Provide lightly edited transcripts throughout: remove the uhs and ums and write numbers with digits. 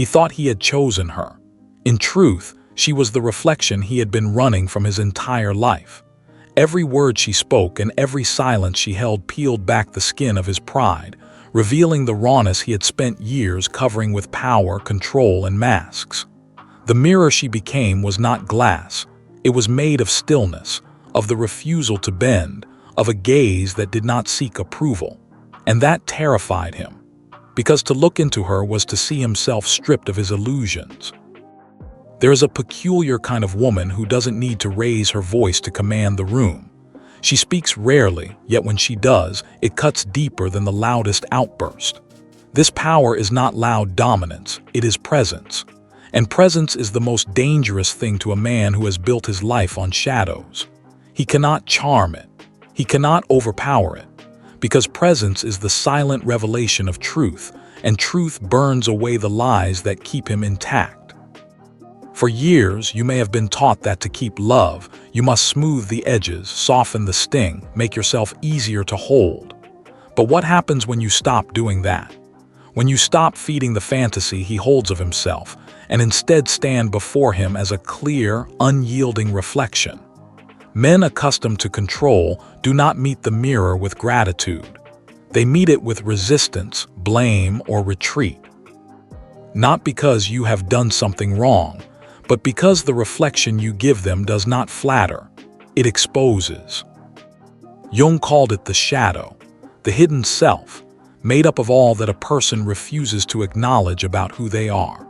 He thought he had chosen her. In truth, she was the reflection he had been running from his entire life. Every word she spoke and every silence she held peeled back the skin of his pride, revealing the rawness he had spent years covering with power, control, and masks. The mirror she became was not glass. It was made of stillness, of the refusal to bend, of a gaze that did not seek approval. And that terrified him, because to look into her was to see himself stripped of his illusions. There is a peculiar kind of woman who doesn't need to raise her voice to command the room. She speaks rarely, yet when she does, it cuts deeper than the loudest outburst. This power is not loud dominance, it is presence. And presence is the most dangerous thing to a man who has built his life on shadows. He cannot charm it. He cannot overpower it. Because presence is the silent revelation of truth, and truth burns away the lies that keep him intact. For years, you may have been taught that to keep love, you must smooth the edges, soften the sting, make yourself easier to hold. But what happens when you stop doing that? When you stop feeding the fantasy he holds of himself, and instead stand before him as a clear, unyielding reflection? Men accustomed to control do not meet the mirror with gratitude. They meet it with resistance, blame, or retreat. Not because you have done something wrong, but because the reflection you give them does not flatter, it exposes. Jung called it the shadow, the hidden self, made up of all that a person refuses to acknowledge about who they are.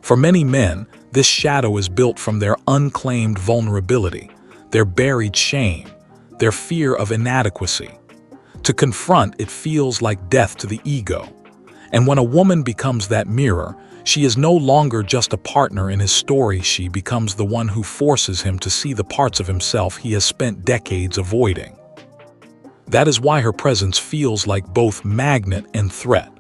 For many men, this shadow is built from their unclaimed vulnerability, their buried shame, their fear of inadequacy. To confront it feels like death to the ego. And when a woman becomes that mirror, she is no longer just a partner in his story, she becomes the one who forces him to see the parts of himself he has spent decades avoiding. That is why her presence feels like both magnet and threat.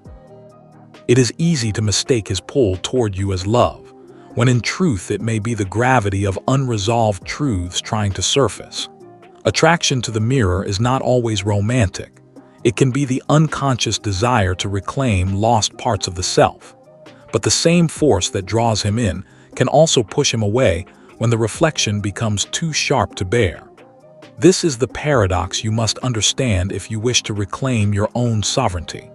It is easy to mistake his pull toward you as love, when in truth it may be the gravity of unresolved truths trying to surface. Attraction to the mirror is not always romantic. It can be the unconscious desire to reclaim lost parts of the self. But the same force that draws him in can also push him away when the reflection becomes too sharp to bear. This is the paradox you must understand if you wish to reclaim your own sovereignty.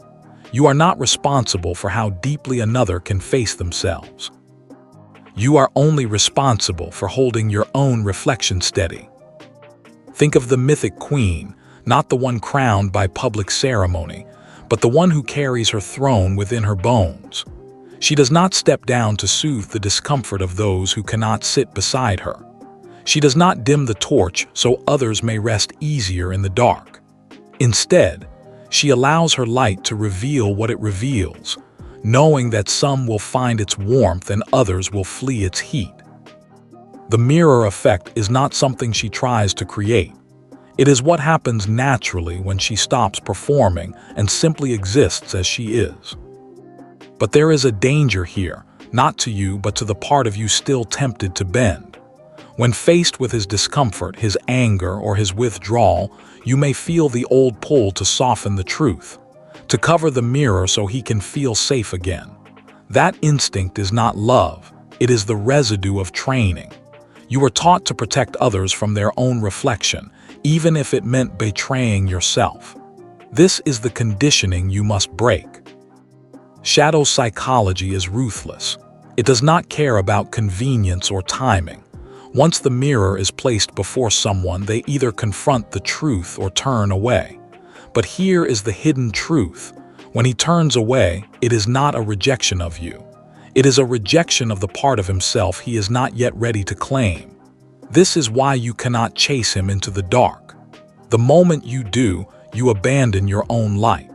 You are not responsible for how deeply another can face themselves. You are only responsible for holding your own reflection steady. Think of the mythic queen, not the one crowned by public ceremony, but the one who carries her throne within her bones. She does not step down to soothe the discomfort of those who cannot sit beside her. She does not dim the torch so others may rest easier in the dark. Instead, she allows her light to reveal what it reveals, knowing that some will find its warmth and others will flee its heat. The mirror effect is not something she tries to create. It is what happens naturally when she stops performing and simply exists as she is. But there is a danger here, not to you but to the part of you still tempted to bend. When faced with his discomfort, his anger, or his withdrawal, you may feel the old pull to soften the truth, to cover the mirror so he can feel safe again. That instinct is not love, it is the residue of training. You were taught to protect others from their own reflection, even if it meant betraying yourself. This is the conditioning you must break. Shadow psychology is ruthless. It does not care about convenience or timing. Once the mirror is placed before someone, they either confront the truth or turn away. But here is the hidden truth. When he turns away, it is not a rejection of you. It is a rejection of the part of himself he is not yet ready to claim. This is why you cannot chase him into the dark. The moment you do, you abandon your own light.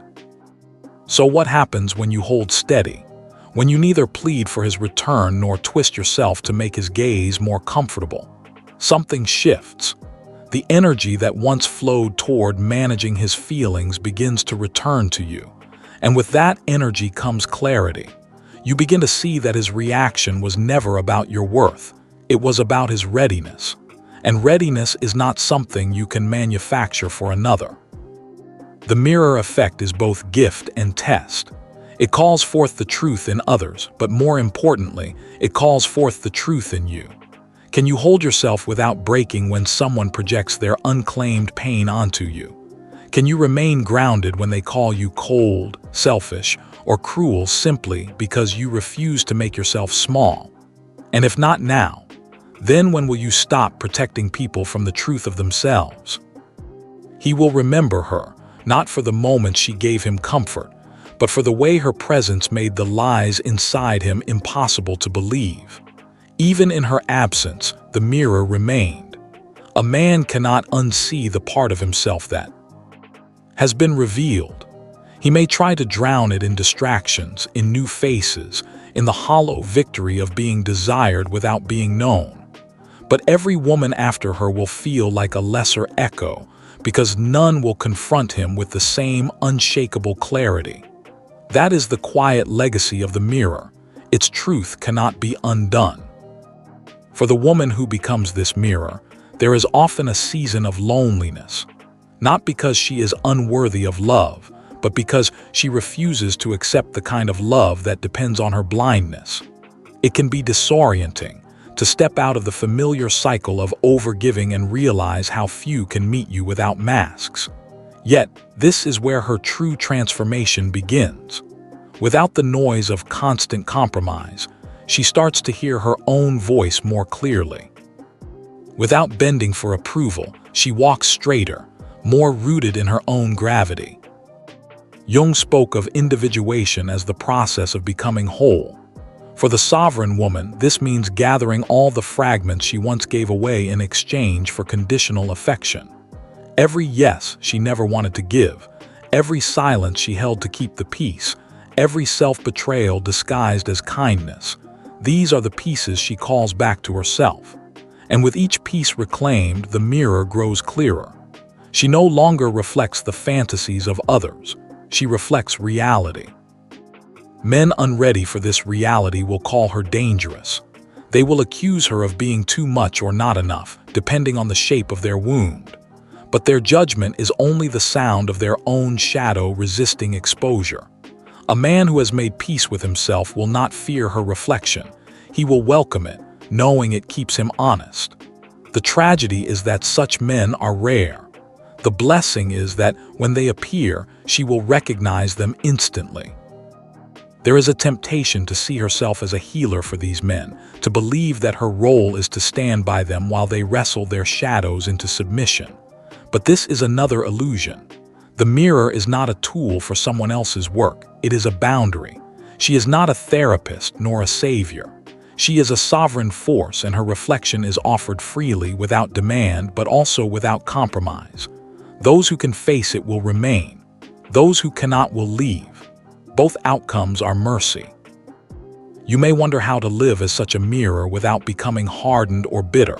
So what happens when you hold steady? When you neither plead for his return nor twist yourself to make his gaze more comfortable? Something shifts. The energy that once flowed toward managing his feelings begins to return to you. And with that energy comes clarity. You begin to see that his reaction was never about your worth. It was about his readiness. And readiness is not something you can manufacture for another. The mirror effect is both gift and test. It calls forth the truth in others, but more importantly, it calls forth the truth in you. Can you hold yourself without breaking when someone projects their unclaimed pain onto you? Can you remain grounded when they call you cold, selfish, or cruel simply because you refuse to make yourself small? And if not now, then when will you stop protecting people from the truth of themselves? He will remember her, not for the moment she gave him comfort, but for the way her presence made the lies inside him impossible to believe. Even in her absence, the mirror remained. A man cannot unsee the part of himself that has been revealed. He may try to drown it in distractions, in new faces, in the hollow victory of being desired without being known. But every woman after her will feel like a lesser echo, because none will confront him with the same unshakable clarity. That is the quiet legacy of the mirror. Its truth cannot be undone. For the woman who becomes this mirror, there is often a season of loneliness, not because she is unworthy of love, but because she refuses to accept the kind of love that depends on her blindness. It can be disorienting to step out of the familiar cycle of overgiving and realize how few can meet you without masks. Yet, this is where her true transformation begins. Without the noise of constant compromise, she starts to hear her own voice more clearly. Without bending for approval, she walks straighter, more rooted in her own gravity. Jung spoke of individuation as the process of becoming whole. For the sovereign woman, this means gathering all the fragments she once gave away in exchange for conditional affection. Every yes she never wanted to give, every silence she held to keep the peace, every self-betrayal disguised as kindness. These are the pieces she calls back to herself. And with each piece reclaimed, the mirror grows clearer. She no longer reflects the fantasies of others. She reflects reality. Men unready for this reality will call her dangerous. They will accuse her of being too much or not enough, depending on the shape of their wound. But their judgment is only the sound of their own shadow resisting exposure. A man who has made peace with himself will not fear her reflection. He will welcome it, knowing it keeps him honest. The tragedy is that such men are rare. The blessing is that when they appear, she will recognize them instantly. There is a temptation to see herself as a healer for these men, to believe that her role is to stand by them while they wrestle their shadows into submission. But this is another illusion. The mirror is not a tool for someone else's work. It is a boundary. She is not a therapist nor a savior. She is a sovereign force, and her reflection is offered freely without demand but also without compromise. Those who can face it will remain. Those who cannot will leave. Both outcomes are mercy. You may wonder how to live as such a mirror without becoming hardened or bitter.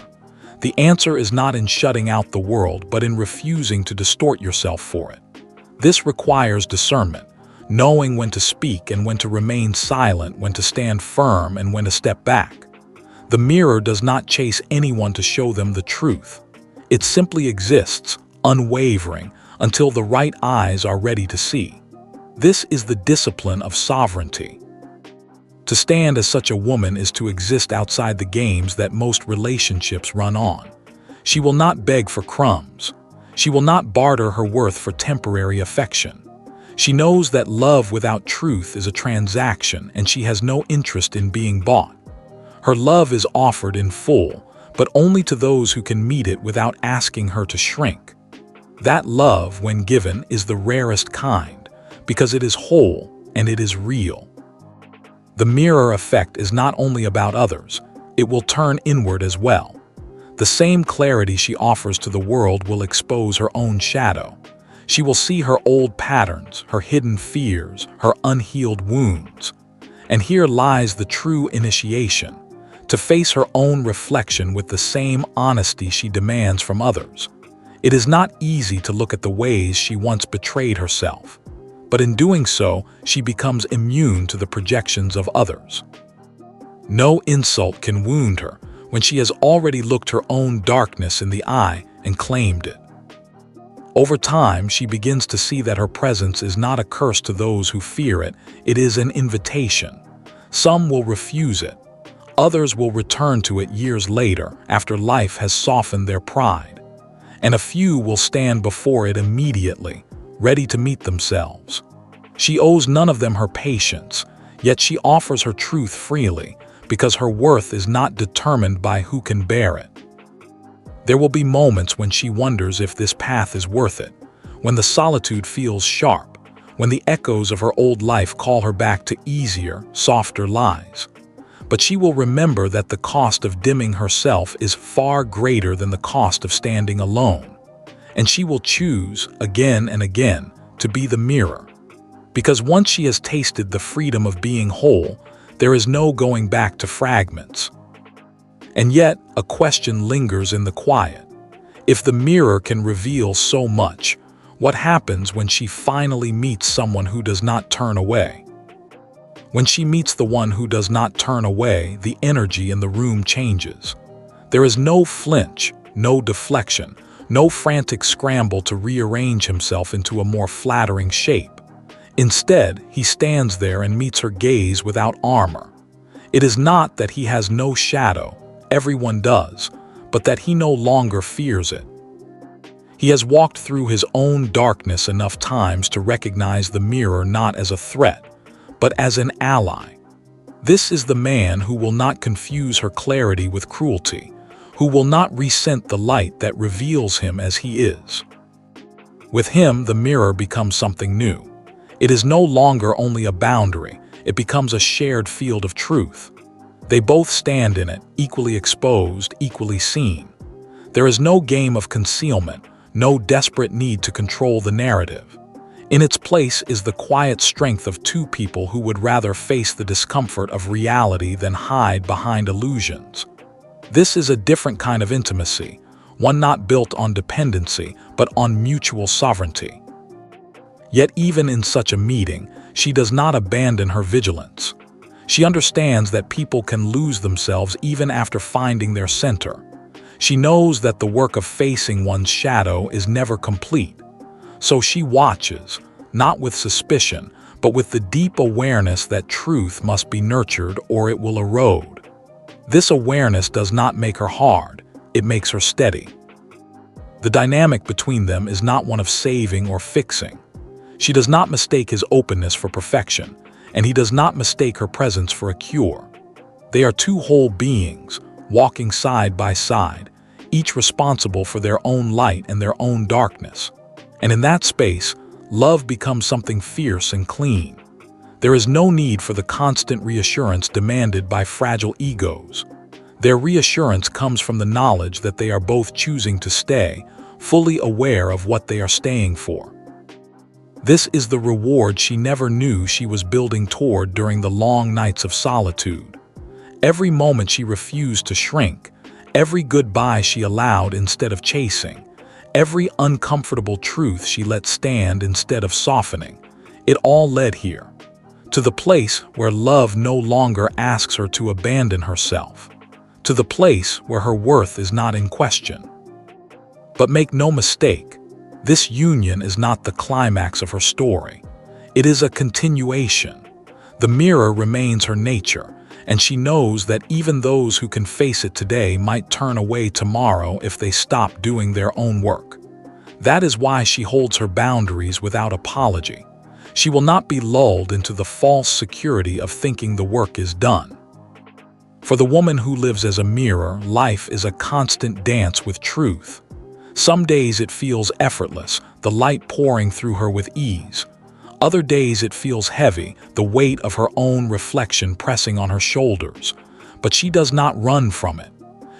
The answer is not in shutting out the world, but in refusing to distort yourself for it. This requires discernment, knowing when to speak and when to remain silent, when to stand firm and when to step back. The mirror does not chase anyone to show them the truth. It simply exists, unwavering, until the right eyes are ready to see. This is the discipline of sovereignty. To stand as such a woman is to exist outside the games that most relationships run on. She will not beg for crumbs. She will not barter her worth for temporary affection. She knows that love without truth is a transaction, and she has no interest in being bought. Her love is offered in full, but only to those who can meet it without asking her to shrink. That love, when given, is the rarest kind, because it is whole and it is real. The mirror effect is not only about others, it will turn inward as well. The same clarity she offers to the world will expose her own shadow. She will see her old patterns, her hidden fears, her unhealed wounds. And here lies the true initiation, to face her own reflection with the same honesty she demands from others. It is not easy to look at the ways she once betrayed herself. But in doing so, she becomes immune to the projections of others. No insult can wound her when she has already looked her own darkness in the eye and claimed it. Over time, she begins to see that her presence is not a curse to those who fear it, it is an invitation. Some will refuse it. Others will return to it years later, after life has softened their pride. And a few will stand before it immediately, ready to meet themselves. She owes none of them her patience, yet she offers her truth freely, because her worth is not determined by who can bear it. There will be moments when she wonders if this path is worth it, when the solitude feels sharp, when the echoes of her old life call her back to easier, softer lies. But she will remember that the cost of dimming herself is far greater than the cost of standing alone. And she will choose, again and again, to be the mirror. Because once she has tasted the freedom of being whole, there is no going back to fragments. And yet, a question lingers in the quiet. If the mirror can reveal so much, what happens when she finally meets someone who does not turn away? When she meets the one who does not turn away, the energy in the room changes. There is no flinch, no deflection, no frantic scramble to rearrange himself into a more flattering shape. Instead, he stands there and meets her gaze without armor. It is not that he has no shadow, everyone does, but that he no longer fears it. He has walked through his own darkness enough times to recognize the mirror not as a threat, but as an ally. This is the man who will not confuse her clarity with cruelty, who will not resent the light that reveals him as he is. With him, the mirror becomes something new. It is no longer only a boundary, it becomes a shared field of truth. They both stand in it, equally exposed, equally seen. There is no game of concealment, no desperate need to control the narrative. In its place is the quiet strength of two people who would rather face the discomfort of reality than hide behind illusions. This is a different kind of intimacy, one not built on dependency, but on mutual sovereignty. Yet even in such a meeting, she does not abandon her vigilance. She understands that people can lose themselves even after finding their center. She knows that the work of facing one's shadow is never complete. So she watches, not with suspicion, but with the deep awareness that truth must be nurtured or it will erode. This awareness does not make her hard, it makes her steady. The dynamic between them is not one of saving or fixing. She does not mistake his openness for perfection, and he does not mistake her presence for a cure. They are two whole beings, walking side by side, each responsible for their own light and their own darkness. And in that space, love becomes something fierce and clean. There is no need for the constant reassurance demanded by fragile egos. Their reassurance comes from the knowledge that they are both choosing to stay, fully aware of what they are staying for. This is the reward she never knew she was building toward during the long nights of solitude. Every moment she refused to shrink, every goodbye she allowed instead of chasing, every uncomfortable truth she let stand instead of softening, it all led here, to the place where love no longer asks her to abandon herself, to the place where her worth is not in question. But make no mistake, this union is not the climax of her story. It is a continuation. The mirror remains her nature, and she knows that even those who can face it today might turn away tomorrow if they stop doing their own work. That is why she holds her boundaries without apology. She will not be lulled into the false security of thinking the work is done. For the woman who lives as a mirror, life is a constant dance with truth. Some days it feels effortless, the light pouring through her with ease. Other days it feels heavy, the weight of her own reflection pressing on her shoulders. But she does not run from it.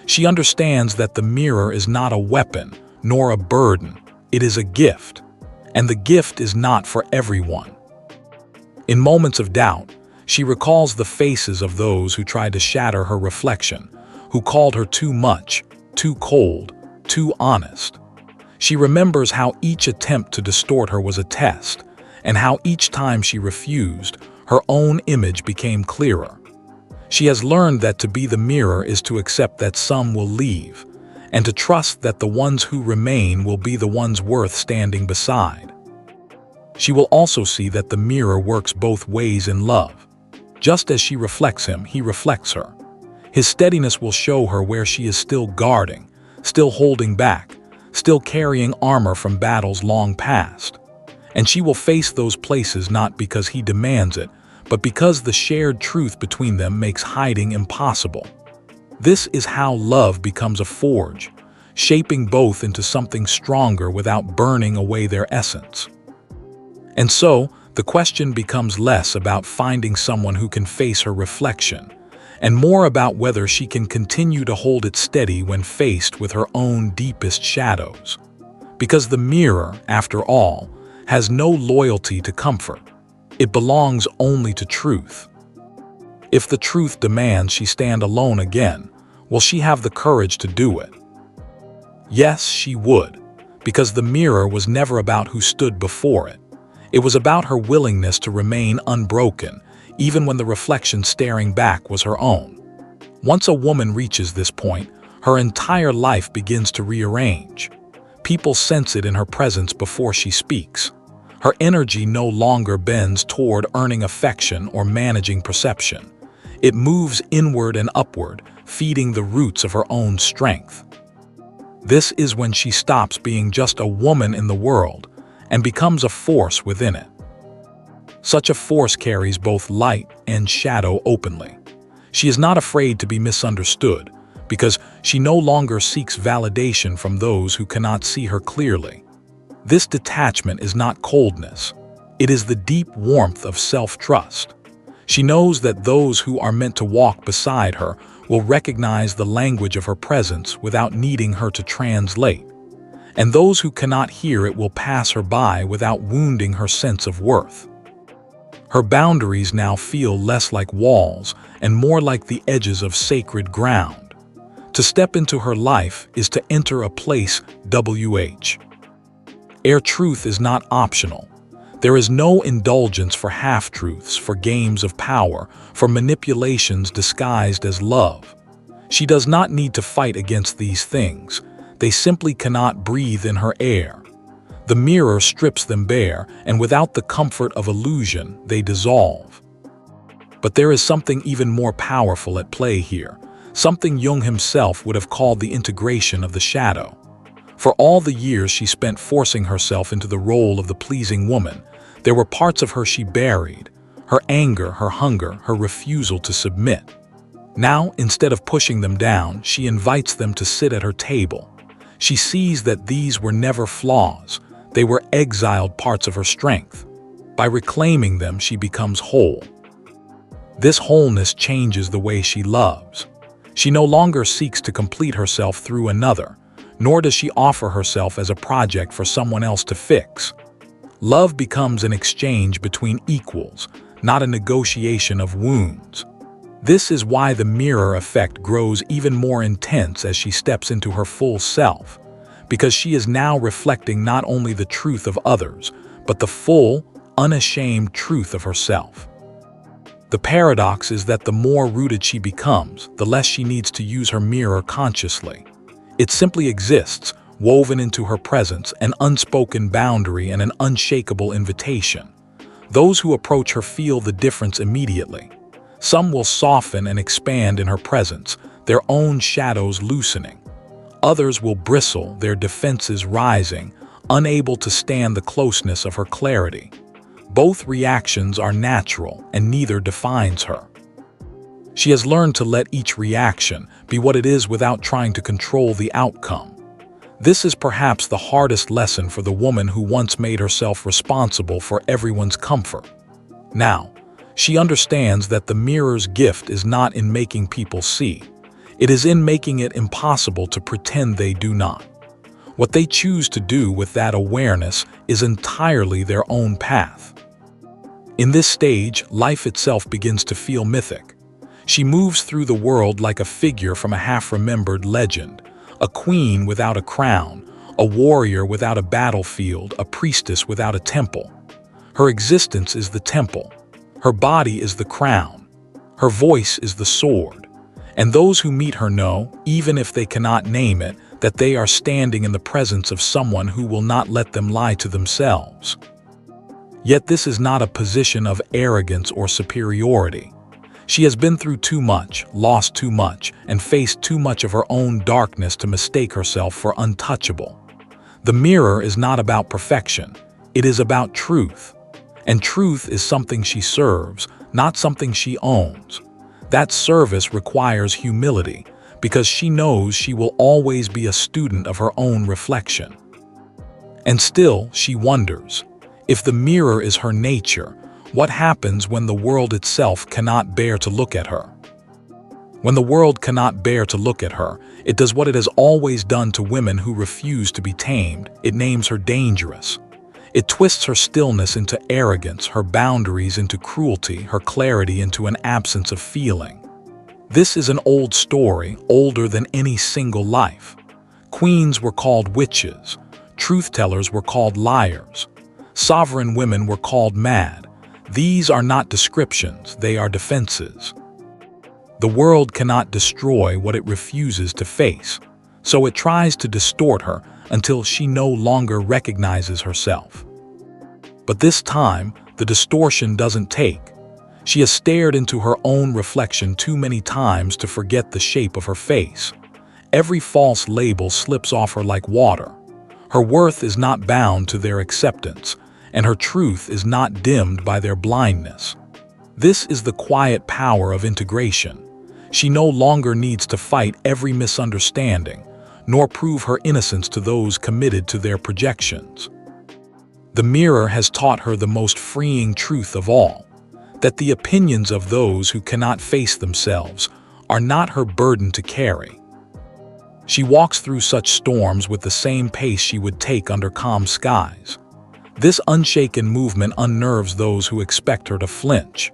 She understands that the mirror is not a weapon, nor a burden. It is a gift. And the gift is not for everyone. In moments of doubt, she recalls the faces of those who tried to shatter her reflection, who called her too much, too cold, too honest. She remembers how each attempt to distort her was a test, and how each time she refused, her own image became clearer. She has learned that to be the mirror is to accept that some will leave, and to trust that the ones who remain will be the ones worth standing beside. She will also see that the mirror works both ways in love. Just as she reflects him, he reflects her. His steadiness will show her where she is still guarding, still holding back, still carrying armor from battles long past. And she will face those places not because he demands it, but because the shared truth between them makes hiding impossible. This is how love becomes a forge, shaping both into something stronger without burning away their essence. And so, the question becomes less about finding someone who can face her reflection, and more about whether she can continue to hold it steady when faced with her own deepest shadows. Because the mirror, after all, has no loyalty to comfort. It belongs only to truth. If the truth demands she stand alone again, will she have the courage to do it? Yes, she would, because the mirror was never about who stood before it. It was about her willingness to remain unbroken, even when the reflection staring back was her own. Once a woman reaches this point, her entire life begins to rearrange. People sense it in her presence before she speaks. Her energy no longer bends toward earning affection or managing perception. It moves inward and upward, feeding the roots of her own strength. This is when she stops being just a woman in the world and becomes a force within it. Such a force carries both light and shadow openly. She is not afraid to be misunderstood because she no longer seeks validation from those who cannot see her clearly. This detachment is not coldness. It is the deep warmth of self-trust. She knows that those who are meant to walk beside her will recognize the language of her presence without needing her to translate. And those who cannot hear it will pass her by without wounding her sense of worth. Her boundaries now feel less like walls and more like the edges of sacred ground. To step into her life is to enter a place where truth is not optional. There is no indulgence for half-truths, for games of power, for manipulations disguised as love. She does not need to fight against these things. They simply cannot breathe in her air. The mirror strips them bare, and without the comfort of illusion, they dissolve. But there is something even more powerful at play here, something Jung himself would have called the integration of the shadow. For all the years she spent forcing herself into the role of the pleasing woman, there were parts of her she buried, her anger, her hunger, her refusal to submit. Now, instead of pushing them down, she invites them to sit at her table. She sees that these were never flaws, they were exiled parts of her strength. By reclaiming them, she becomes whole. This wholeness changes the way she loves. She no longer seeks to complete herself through another, nor does she offer herself as a project for someone else to fix. Love becomes an exchange between equals, not a negotiation of wounds. This is why the mirror effect grows even more intense as she steps into her full self, because she is now reflecting not only the truth of others, but the full, unashamed truth of herself. The paradox is that the more rooted she becomes, the less she needs to use her mirror consciously. It simply exists, woven into her presence, an unspoken boundary and an unshakable invitation. Those who approach her feel the difference immediately. Some will soften and expand in her presence, their own shadows loosening. Others will bristle, their defenses rising, unable to stand the closeness of her clarity. Both reactions are natural, and neither defines her. She has learned to let each reaction be what it is without trying to control the outcome. This is perhaps the hardest lesson for the woman who once made herself responsible for everyone's comfort. Now, she understands that the mirror's gift is not in making people see. It is in making it impossible to pretend they do not. What they choose to do with that awareness is entirely their own path. In this stage, life itself begins to feel mythic. She moves through the world like a figure from a half-remembered legend, a queen without a crown, a warrior without a battlefield, a priestess without a temple. Her existence is the temple. Her body is the crown. Her voice is the sword. And those who meet her know, even if they cannot name it, that they are standing in the presence of someone who will not let them lie to themselves. Yet this is not a position of arrogance or superiority. She has been through too much, lost too much, and faced too much of her own darkness to mistake herself for untouchable. The mirror is not about perfection, it is about truth. And truth is something she serves, not something she owns. That service requires humility, because she knows she will always be a student of her own reflection. And still, she wonders, if the mirror is her nature, what happens when the world itself cannot bear to look at her? When the world cannot bear to look at her, it does what it has always done to women who refuse to be tamed. It names her dangerous. It twists her stillness into arrogance, her boundaries into cruelty, her clarity into an absence of feeling. This is an old story, older than any single life. Queens were called witches. Truth-tellers were called liars. Sovereign women were called mad. These are not descriptions, they are defenses. The world cannot destroy what it refuses to face, so it tries to distort her until she no longer recognizes herself. But this time, the distortion doesn't take. She has stared into her own reflection too many times to forget the shape of her face. Every false label slips off her like water. Her worth is not bound to their acceptance, and her truth is not dimmed by their blindness. This is the quiet power of integration. She no longer needs to fight every misunderstanding, nor prove her innocence to those committed to their projections. The mirror has taught her the most freeing truth of all, that the opinions of those who cannot face themselves are not her burden to carry. She walks through such storms with the same pace she would take under calm skies. This unshaken movement unnerves those who expect her to flinch.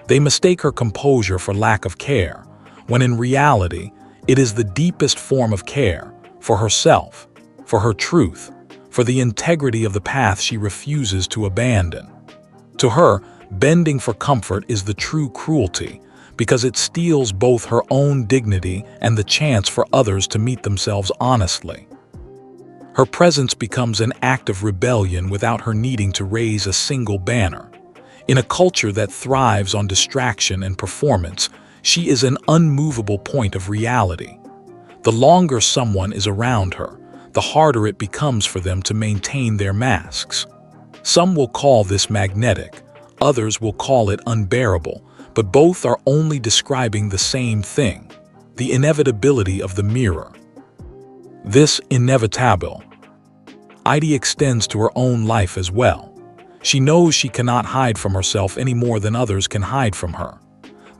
They mistake her composure for lack of care, when in reality, it is the deepest form of care for herself, for her truth, for the integrity of the path she refuses to abandon. To her, bending for comfort is the true cruelty, because it steals both her own dignity and the chance for others to meet themselves honestly. Her presence becomes an act of rebellion without her needing to raise a single banner. In a culture that thrives on distraction and performance, she is an unmovable point of reality. The longer someone is around her, the harder it becomes for them to maintain their masks. Some will call this magnetic, others will call it unbearable, but both are only describing the same thing, the inevitability of the mirror. This inevitable idea extends to her own life as well. She knows she cannot hide from herself any more than others can hide from her.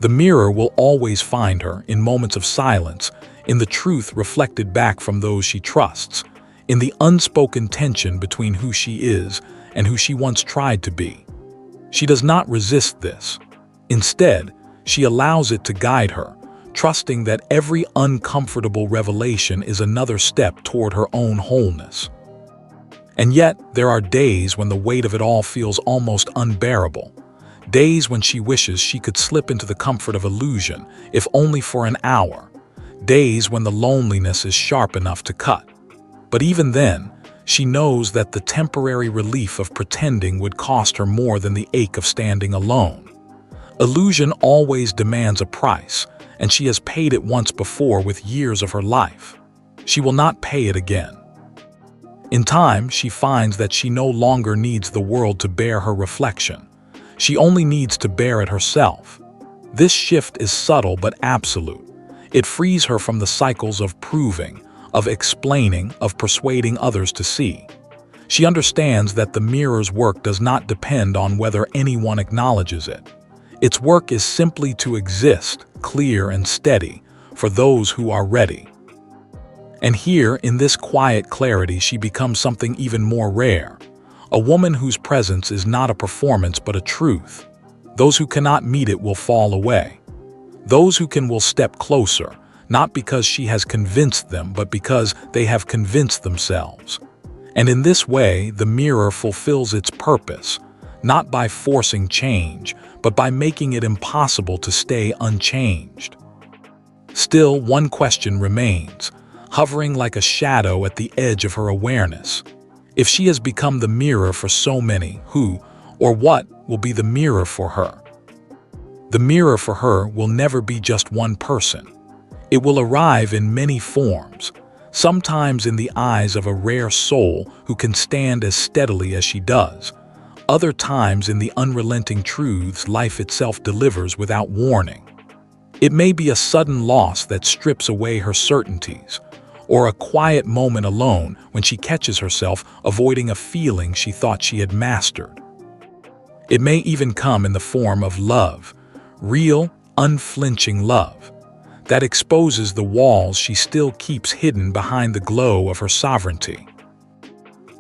The mirror will always find her in moments of silence, in the truth reflected back from those she trusts, in the unspoken tension between who she is and who she once tried to be. She does not resist this. Instead, she allows it to guide her, trusting that every uncomfortable revelation is another step toward her own wholeness. And yet, there are days when the weight of it all feels almost unbearable. Days when she wishes she could slip into the comfort of illusion, if only for an hour. Days when the loneliness is sharp enough to cut. But even then, she knows that the temporary relief of pretending would cost her more than the ache of standing alone. Illusion always demands a price, and she has paid it once before with years of her life. She will not pay it again. In time, she finds that she no longer needs the world to bear her reflection. She only needs to bear it herself. This shift is subtle but absolute. It frees her from the cycles of proving, of explaining, of persuading others to see. She understands that the mirror's work does not depend on whether anyone acknowledges it. Its work is simply to exist, clear and steady, for those who are ready. And here, in this quiet clarity, she becomes something even more rare. A woman whose presence is not a performance but a truth. Those who cannot meet it will fall away. Those who can will step closer, not because she has convinced them, but because they have convinced themselves. And in this way, the mirror fulfills its purpose, not by forcing change, but by making it impossible to stay unchanged. Still, one question remains. hovering like a shadow at the edge of her awareness. If she has become the mirror for so many, who or what will be the mirror for her? The mirror for her will never be just one person. It will arrive in many forms, sometimes in the eyes of a rare soul who can stand as steadily as she does, other times in the unrelenting truths life itself delivers without warning. It may be a sudden loss that strips away her certainties, or a quiet moment alone when she catches herself avoiding a feeling she thought she had mastered. It may even come in the form of love, real, unflinching love, that exposes the walls she still keeps hidden behind the glow of her sovereignty.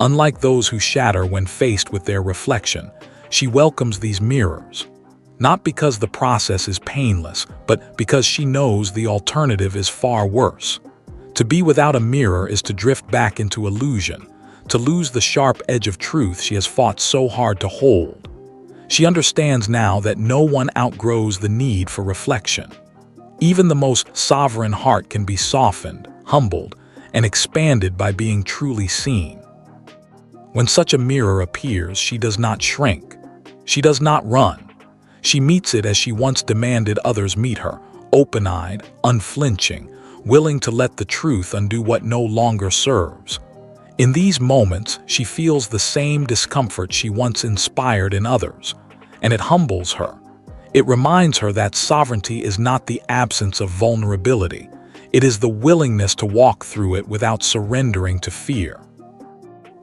Unlike those who shatter when faced with their reflection, she welcomes these mirrors, not because the process is painless, but because she knows the alternative is far worse. To be without a mirror is to drift back into illusion, to lose the sharp edge of truth she has fought so hard to hold. She understands now that no one outgrows the need for reflection. Even the most sovereign heart can be softened, humbled, and expanded by being truly seen. When such a mirror appears, she does not shrink. She does not run. She meets it as she once demanded others meet her, open-eyed, unflinching, willing to let the truth undo what no longer serves. In these moments, she feels the same discomfort she once inspired in others, and it humbles her. It reminds her that sovereignty is not the absence of vulnerability. It is the willingness to walk through it without surrendering to fear.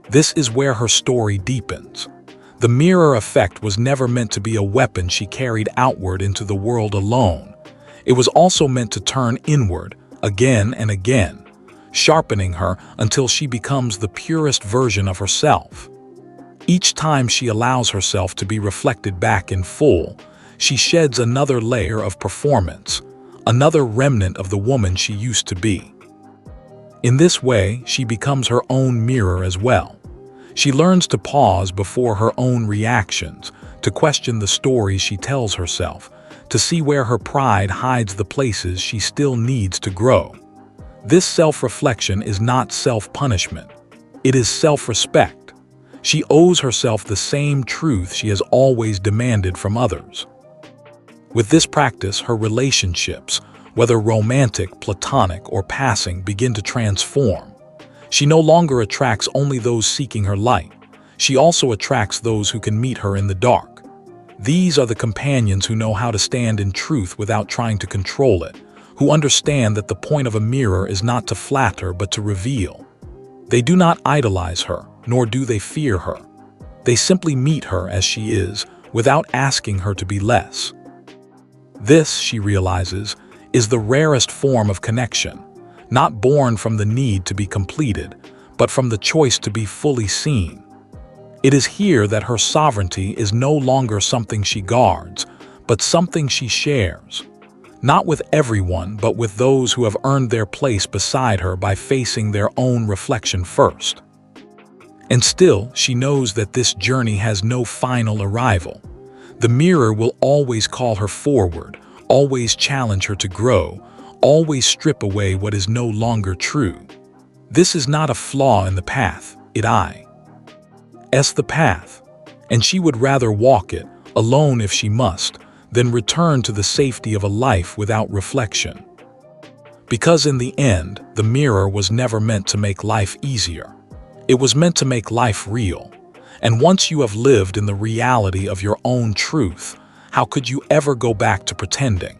This is where her story deepens. The mirror effect was never meant to be a weapon she carried outward into the world alone. It was also meant to turn inward, again and again, sharpening her until she becomes the purest version of herself. Each time she allows herself to be reflected back in full, she sheds another layer of performance, another remnant of the woman she used to be. In this way, she becomes her own mirror as well. She learns to pause before her own reactions, to question the stories she tells herself, to see where her pride hides the places she still needs to grow. This self-reflection is not self-punishment. It is self-respect. She owes herself the same truth she has always demanded from others. With this practice, her relationships, whether romantic, platonic, or passing, begin to transform. She no longer attracts only those seeking her light. She also attracts those who can meet her in the dark. These are the companions who know how to stand in truth without trying to control it, who understand that the point of a mirror is not to flatter but to reveal. They do not idolize her, nor do they fear her. They simply meet her as she is, without asking her to be less. This, she realizes, is the rarest form of connection, not born from the need to be completed, but from the choice to be fully seen. It is here that her sovereignty is no longer something she guards, but something she shares. Not with everyone, but with those who have earned their place beside her by facing their own reflection first. And still, she knows that this journey has no final arrival. The mirror will always call her forward, always challenge her to grow, always strip away what is no longer true. This is not a flaw in the path, it's the path, and she would rather walk it, alone if she must, than return to the safety of a life without reflection. Because in the end, the mirror was never meant to make life easier. It was meant to make life real. And once you have lived in the reality of your own truth, how could you ever go back to pretending?